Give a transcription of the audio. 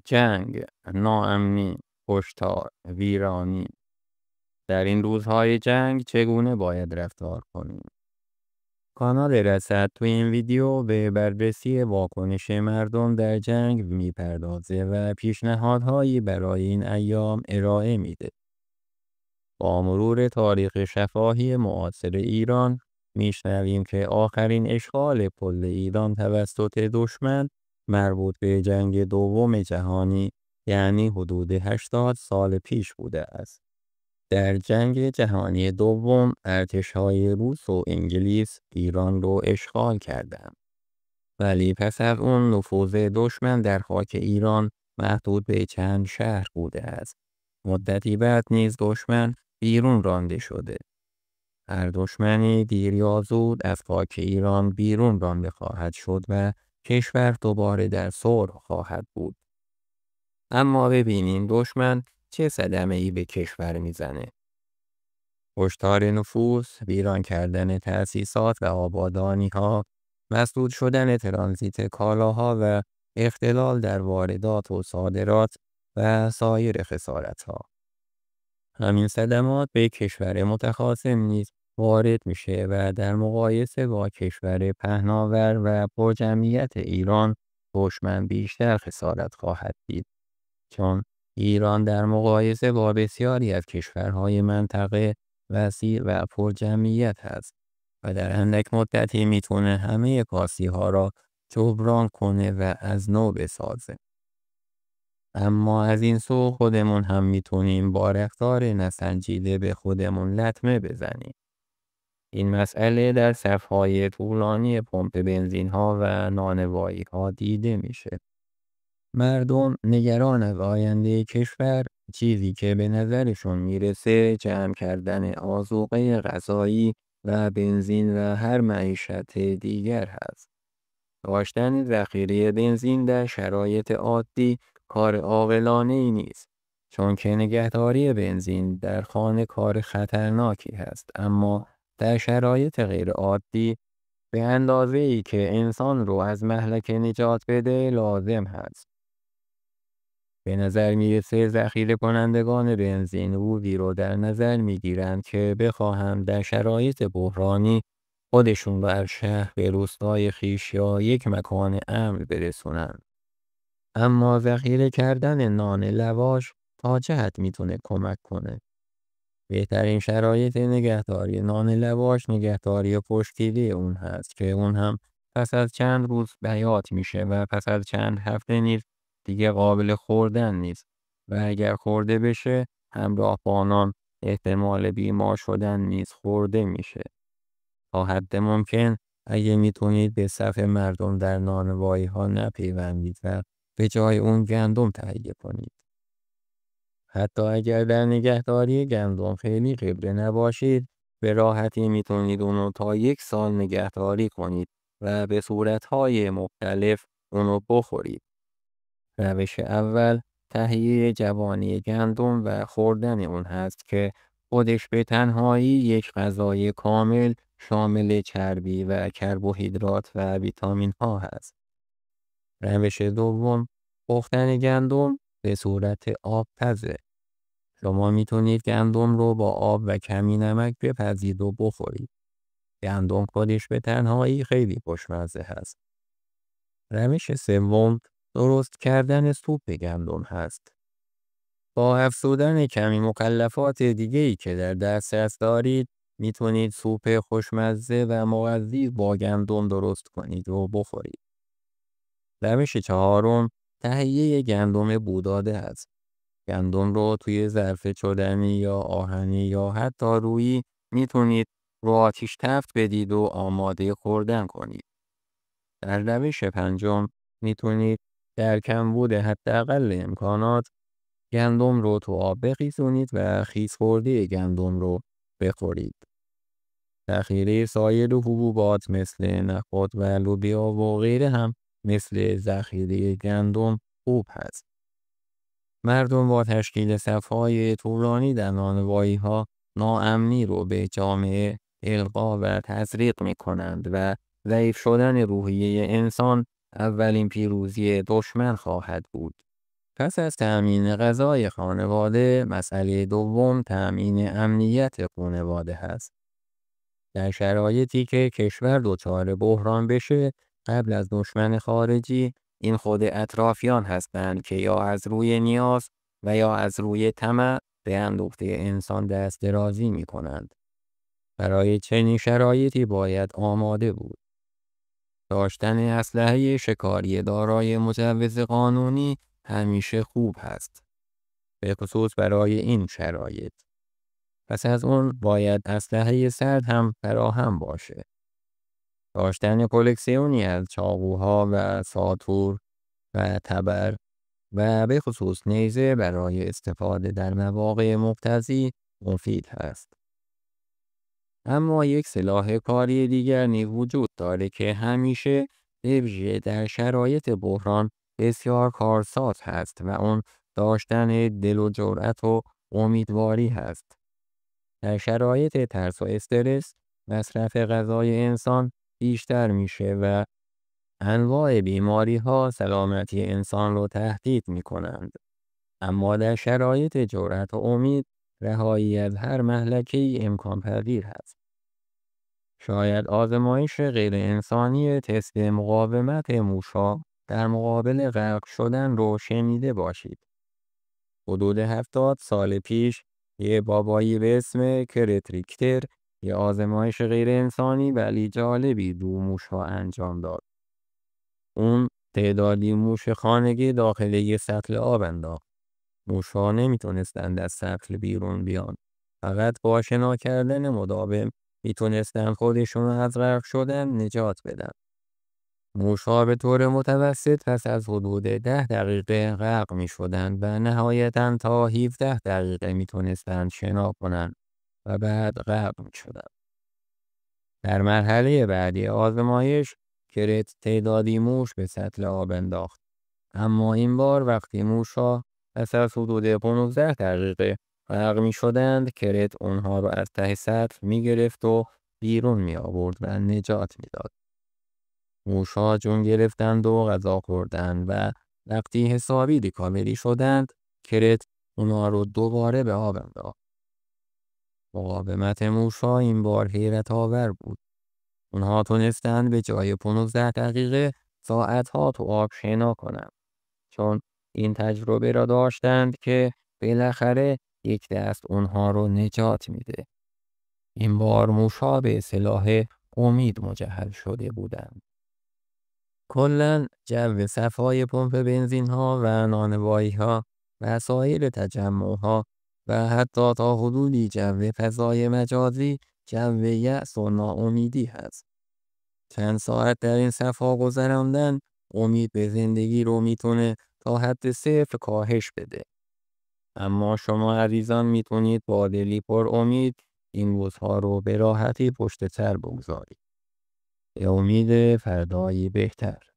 جنگ، ناامنی، کشتار، ویرانی. در این روزهای جنگ چگونه باید رفتار کنیم؟ کانال رصد تو این ویدیو به بررسی واکنش مردم در جنگ میپردازه و پیشنهادهایی برای این ایام ارائه میده. با مرور تاریخ شفاهی معاصر ایران میشنویم که آخرین اشغال کل ایران توسط دشمن مربوط به جنگ دوم جهانی، یعنی حدود 80 سال پیش بوده است. در جنگ جهانی دوم ارتش‌های روس و انگلیس ایران رو اشغال کردند. ولی پس از اون نفوذ دشمن در خاک ایران محدود به چند شهر بوده است. مدتی بعد نیز دشمن بیرون رانده شده. هر دشمنی دیر یا زود از خاک ایران بیرون رانده خواهد شد و کشور دوباره در صلح خواهد بود. اما ببینیم دشمن چه صدمه‌ای به کشور میزنه. کشتار نفوس، ویران کردن تأسیسات و آبادانی‌ها، مسدود شدن ترانزیت کالاها و اختلال در واردات و صادرات و سایر خسارت‌ها. همین صدمات به کشور متخاصم نیز وارد میشه و در مقایسه با کشور پهناور و پرجمعیت ایران دشمن بیشتر خسارت خواهد دید، چون ایران در مقایسه با بسیاری از کشورهای منطقه وسیع و پرجمعیت هست و در اندک مدتی میتونه همه کاسی‌ها را جبران کنه و از نو بسازه. اما از این سو خودمون هم میتونیم با رفتار نسنجیده به خودمون لطمه بزنیم. این مسئله در صف‌های طولانی پمپ بنزین‌ها و نانوایی‌ها دیده میشه. مردم نگران از آینده کشور، چیزی که به نظرشون میرسه جمع کردن آذوقه غذایی و بنزین و هر معیشت دیگر هست. داشتن ذخیره بنزین در شرایط عادی کار عاقلانه‌ای نیست، چون که نگهداری بنزین در خانه کار خطرناکی هست، اما در شرایط غیر عادی به اندازه‌ای که انسان رو از مهلکه نجات بده لازم هست. به نظر میرسه ذخیره کنندگان بنزین روزی رو در نظر میگیرند که بخواهند در شرایط بحرانی خودشون رو از شهر به روستای خیش یا یک مکان امن برسونن. اما ذخیره کردن نان لواش تا چه حد میتونه کمک کنه؟ بهترین شرایط نگهداری نان لواش نگهداری پشتیده اون هست که اون هم پس از چند روز بیات میشه و پس از چند هفته نیز دیگه قابل خوردن نیست و اگر خورده بشه همراه با نان احتمال بیمار شدن نیز خورده میشه. تا حد ممکن اگه میتونید به صف مردم در نانوایی ها نپیوندید و به جای اون گندم تهیه کنید. حتی اگر در نگهداری گندم خیلی خبره نباشید، به راحتی میتونید اونو تا 1 سال نگهداری کنید و به صورتهای مختلف اونو بخورید. روش اول تهیه جوانی گندم و خوردن اون هست که خودش به تنهایی یک غذای کامل شامل چربی و کربوهیدرات و ویتامین ها هست. روش دوم پختن گندم به صورت آبپزه. شما میتونید گندم رو با آب و کمی نمک بپزید و بخورید. گندم خودش به تنهایی خیلی خوشمزه هست. روش سوم درست کردن سوپ گندم هست. با افزودن کمی مکلفات دیگه‌ای که در دسترس دارید، میتونید سوپ خوشمزه و مغذی با گندم درست کنید و بخورید. روش چهارم تهیه گندم بوداده است. گندم رو توی ظرف چدنی یا آهنی یا حتی رویی میتونید رو آتیش تفت بدید و آماده خوردن کنید. در روش پنجم میتونید در کمبود حداقل امکانات گندم رو تو آب بخیزونید و خیس خورده گندم رو بخورید. ذخیره سایر حبوبات مثل نخود و لوبیا و غیره هم مثل ذخیره گندم خوب هست. مردم با تشکیل صف‌های طولانی در نانوایی‌ها ناامنی رو به جامعه القا و تزریق می‌کنند و ضعیف شدن روحیه انسان اولین پیروزی دشمن خواهد بود. پس از تأمین غذای خانواده، مسئله دوم تأمین امنیت خانواده هست. در شرایطی که کشور دچار بحران بشه، قبل از دشمن خارجی، این خود اطرافیان هستند که یا از روی نیاز و یا از روی طمع به اندوخته انسان دست درازی می کنند. برای چنین شرایطی باید آماده بود. داشتن اسلحه شکاری دارای مجوز قانونی همیشه خوب هست، به خصوص برای این شرایط. پس از اون باید اسلحه سرد هم فراهم باشه. داشتن کلکسیونی از چاقوها و ساطور و تبر و به خصوص نیزه برای استفاده در مواقع مقتضی مفید هست. اما یک سلاح کاری دیگر نیز وجود داره که همیشه به ویژه در شرایط بحران بسیار کارساز هست و اون داشتن دل و جرأت و امیدواری هست. در شرایط ترس و استرس، مصرف غذای انسان بیشتر میشه و انواع بیماری ها سلامتی انسان رو تهدید می کنند. اما در شرایط جرأت و امید، رهایی از هر مهلکه‌ای امکان پذیر هست. شاید آزمایش غیر انسانی تست مقاومت موش‌ها در مقابل غرق شدن رو شنیده باشید. حدود 70 سال پیش یه بابایی به اسم کرت ریکتر یه آزمایش غیر انسانی ولی جالبی رو موش‌ها انجام داد. اون تعدادی موش خانگی داخل یه سطل آب انداخت. موش‌ها نمیتونستند از سطل بیرون بیان. فقط با شنا کردن مداوم میتونستند خودشون از غرق شدن نجات بدن. موش‌ها به طور متوسط پس از حدود 10 دقیقه غرق میشدند و نهایتاً تا 17 دقیقه میتونستند شنا کنند و بعد غرق میشدند. در مرحله بعدی آزمایش، کرت تعدادی موش به سطل آب انداخت. اما این بار وقتی موش‌ها پس از حدود 15 دقیقه غرق می شدند، کرت اونها رو از ته سطل می گرفت و بیرون می آورد و نجات می داد. موش‌ها جون گرفتند و غذا خوردند و وقتی حسابی ریکاوری شدند، کرت اونها رو دوباره به آب انداخت. مقاومت موش‌ها این بار حیرت آور بود. اونها تونستند به جای 15 دقیقه ساعت‌ها تو آب شنا کنند. چون این تجربه را داشتند که بالاخره یک دست اونها رو نجات میده. این بار موش‌ها به سلاح امید مجهز شده بودند. کلاً جو صفای پمپ بنزین ها و نانوایی ها و سایر تجمع ها و حتی تا حدودی جو فضای مجازی جو یأس و ناامیدی هست. چند ساعت در این صفا گذراندن امید به زندگی رو میتونه تا حد صفر کاهش بده. اما شما عزیزان میتونید با دلی پر امید این روزها رو به راحتی پشت سر بگذارید. به امید فردایی بهتر.